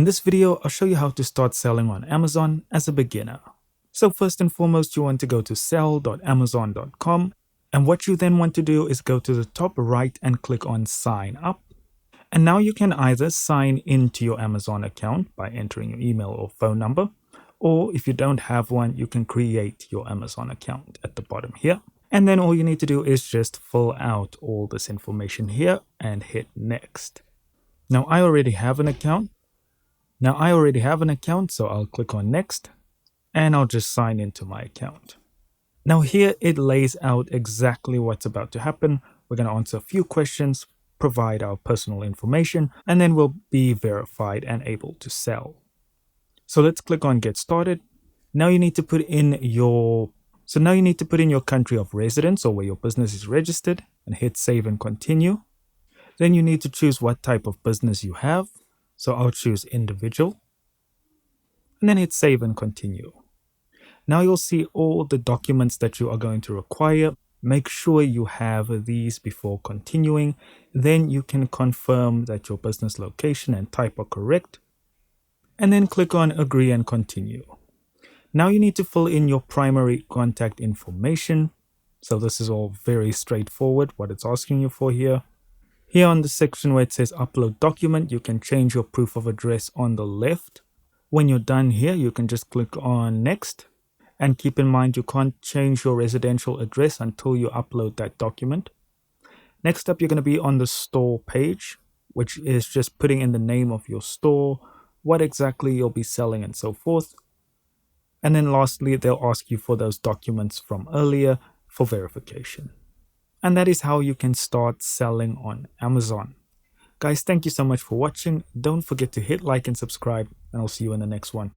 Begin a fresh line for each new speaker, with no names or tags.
In this video, I'll show you how to start selling on Amazon as a beginner. So first and foremost, you want to go to sell.amazon.com, and what you then want to do is go to the top right and click on sign up. And now you can either sign into your Amazon account by entering your email or phone number, or if you don't have one, you can create your Amazon account at the bottom here. And then all you need to do is just fill out all this information here and hit next. Now I already have an account, so I'll click on next and I'll just sign into my account. Now here it lays out exactly what's about to happen. We're going to answer a few questions, provide our personal information, and then we'll be verified and able to sell. So let's click on get started. Now you need to put in your country of residence or where your business is registered and hit save and continue. Then you need to choose what type of business you have. So I'll choose individual and then hit save and continue. Now you'll see all the documents that you are going to require. Make sure you have these before continuing. Then you can confirm that your business location and type are correct. And then click on agree and continue. Now you need to fill in your primary contact information. So this is all very straightforward, what it's asking you for here. Here on the section where it says upload document, you can change your proof of address on the left. When you're done here, you can just click on next. And keep in mind, you can't change your residential address until you upload that document. Next up, you're going to be on the store page, which is just putting in the name of your store, what exactly you'll be selling and so forth. And then lastly, they'll ask you for those documents from earlier for verification. And that is how you can start selling on Amazon. Guys, thank you so much for watching. Don't forget to hit like and subscribe, and I'll see you in the next one.